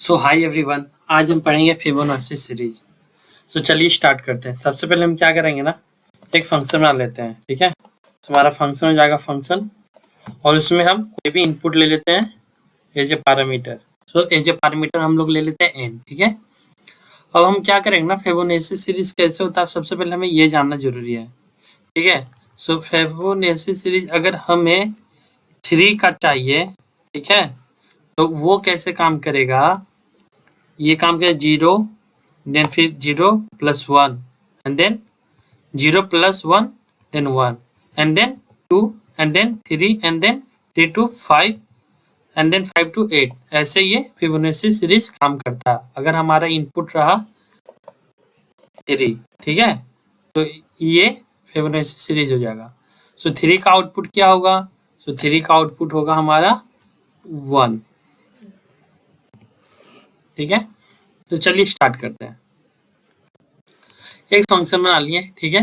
सो hi everyone, आज हम पढ़ेंगे फिबोनाची सीरीज। सो चलिए स्टार्ट करते हैं। सबसे पहले हम क्या करेंगे ना, एक फंक्शन बना लेते हैं। ठीक है, तो हमारा फंक्शन हो जाएगा फंक्शन, और उसमें हम कोई भी इनपुट ले लेते हैं as a parameter. So as a parameter हम लोग ले लेते हैं n। ठीक है, अब हम क्या करेंगे ना, फिबोनाची सीरीज कैसे होता है सबसे पहले हमें ये जानना जरूरी है। ठीक है, सो फिबोनाची सीरीज अगर हमें 3 का चाहिए, ठीक है, तो वो कैसे काम करेगा, ये काम करेगा 0, देन फिर 0 + 1 and then 0 + 1 then 1 and then 2 and then 3 and then 3 to 5 and then 5 to 8। ऐसे ये फिबोनाची सीरीज काम करता है अगर हमारा इनपुट रहा 3। ठीक है, तो ये फिबोनाची सीरीज हो जाएगा। सो 3 का आउटपुट क्या होगा, सो 3 का आउटपुट होगा हमारा 1। ठीक है, तो चलिए स्टार्ट करते हैं। एक फंक्शन बना लिए। ठीक है,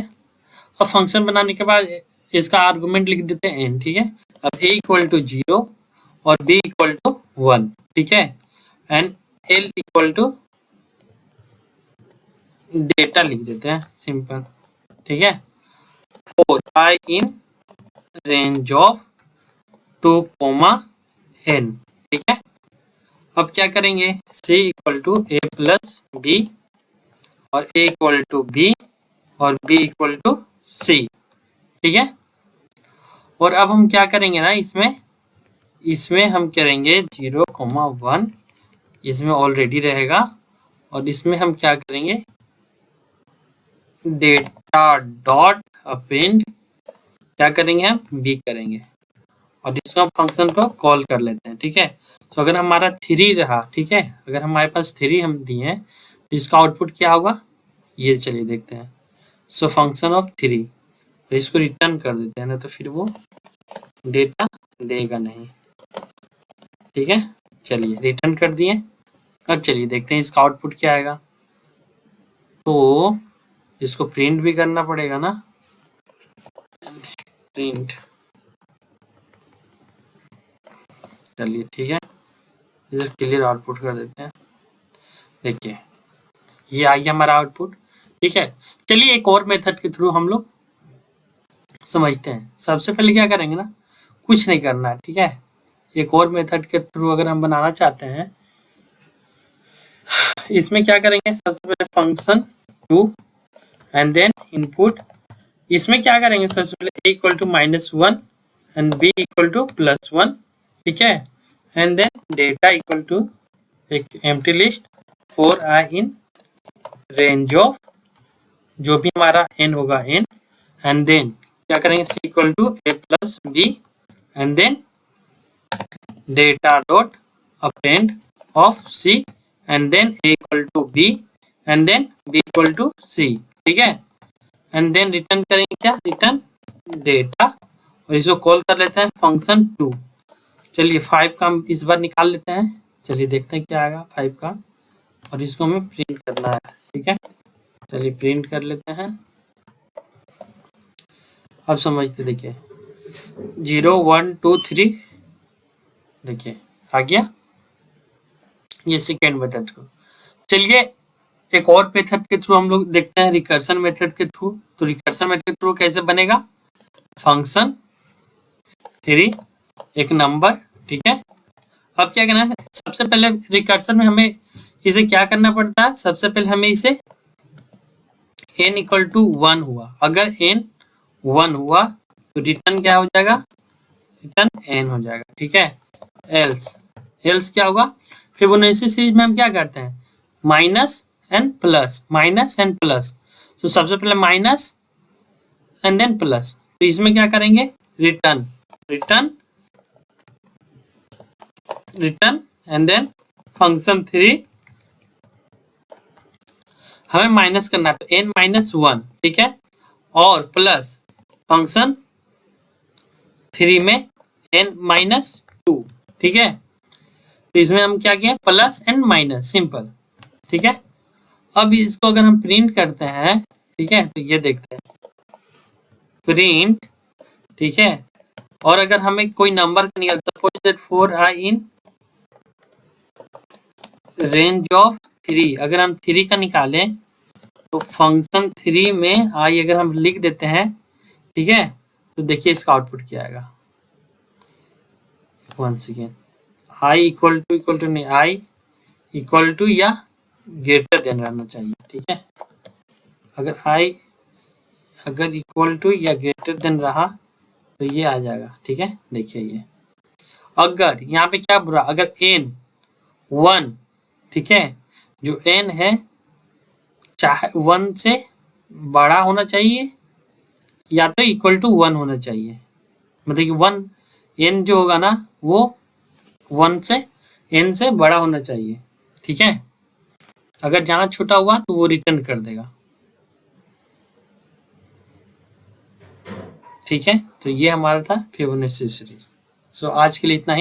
अब फंक्शन बनाने के बाद इसका आर्गुमेंट लिख देते हैं n। ठीक है, अब a = 0 और b = 1। ठीक है, एंड l = डेटा लिख देते हैं, सिंपल। ठीक है, 4i in range of 2, n। ठीक है, अब क्या करेंगे, c = a + b और a = b और b = c। ठीक है, और अब हम क्या करेंगे ना, इसमें हम करेंगे 0, 1 इसमें ऑलरेडी रहेगा, और इसमें हम क्या करेंगे, डेटा डॉट अपेंड क्या करेंगे, हम b करेंगे, और इसको हम फंक्शन को कॉल कर लेते हैं। ठीक है, तो अगर हमारा 3 रहा, ठीक है, अगर हमारे पास 3 हम दिए हैं तो इसका आउटपुट क्या होगा, ये चलिए देखते हैं। सो फंक्शन ऑफ 3, इसको रिटर्न कर देते हैं ना, तो फिर वो डेटा देगा नहीं। ठीक है, चलिए रिटर्न कर दिए। अब चलिए देखते हैं इसका आउटपुट क्या आएगा। तो इसको प्रिंट भी करना पड़ेगा ना, प्रिंट। चलिए ठीक है, इधर क्लियर आउटपुट कर देते हैं। देखिए ये आ गया हमारा आउटपुट। ठीक है, चलिए एक और मेथड के थ्रू हम लोग समझते हैं। सबसे पहले क्या करेंगे ना, कुछ नहीं करना है। ठीक है, एक और मेथड के थ्रू अगर हम बनाना चाहते हैं, इसमें क्या करेंगे, सबसे पहले फंक्शन 2 एंड देन इनपुट। इसमें क्या करेंगे, सबसे पहले a = -1 एंड b = +1। ठीक है, एंड देन डेटा एक empty list 4i in range of जो भी हमारा n होगा n, एंड देन क्या करेंगे, c = a + b and then data dot append of c and then a = b and then b = c। ठीक है, and then return करेंगे क्या, रिटर्न डेटा, और इसको कॉल कर लेते हैं फंक्शन 2। चलिए 5 का हम इस बार निकाल लेते हैं। चलिए देखते हैं क्या आएगा 5 का, और इसको हमें प्रिंट करना है। ठीक है, चलिए प्रिंट कर लेते हैं। अब समझते, देखिए 0, 1, 2, 3, देखिए आ गया ये सेकेंड मेथड को। चलिए एक और मेथड के थ्रू हम लोग देखते हैं, रिकर्सन मेथड के थ्रू। तो रिकर्सन मेथड के थ्रू कैसे बनेगा, फंक्शन 3 एक नंबर। ठीक है, अब क्या करना है, सबसे पहले रिकर्सन में हमें इसे क्या करना पड़ता है, सबसे पहले हमें इसे n = 1 हुआ, अगर n 1 हुआ तो रिटर्न क्या हो जाएगा, रिटर्न n हो जाएगा। ठीक है, एल्स क्या होगा, फिबोनाची सीरीज में हम क्या करते हैं, माइनस एंड प्लस। तो सबसे पहले माइनस एंड देन प्लस, तो इसमें क्या करेंगे, रिटर्न एंड देन फंक्शन 3 हमें माइनस करना है, तो n - 1। ठीक है, और प्लस फंक्शन 3 में n - 2। ठीक है, तो इसमें हम क्या किए, प्लस एंड माइनस, सिंपल। ठीक है, अब इसको अगर हम प्रिंट करते हैं, ठीक है, तो ये देखते हैं प्रिंट। ठीक है, और अगर हमें कोई नंबर का निकलता, 4i इन रेंज ऑफ 3, अगर हम 3 का निकालें तो फंक्शन 3 में आई अगर हम लिख देते हैं, ठीक है, तो देखिए इसका आउटपुट क्या आएगा। Once again I equal to नहीं, आई इक्वल टू या ग्रेटर देन रहना चाहिए, ठीक है। अगर आई अगर इक्वल टू या ग्रेटर देन रहा तो ये आ जाएगा, ठीक है। देखिए ये अगर यहाँ पे क्या बुरा, अगर n 1, ठीक है, जो n है चाहे 1 से बड़ा होना चाहिए या तो इक्वल टू 1 होना चाहिए, मतलब कि 1 n जो होगा ना वो 1 से n से बड़ा होना चाहिए, ठीक है। अगर जहां छोटा हुआ तो वो रिटर्न कर देगा, ठीक है। तो ये हमारा था फिबोनाची सीरीज। सो आज के लिए इतना ही।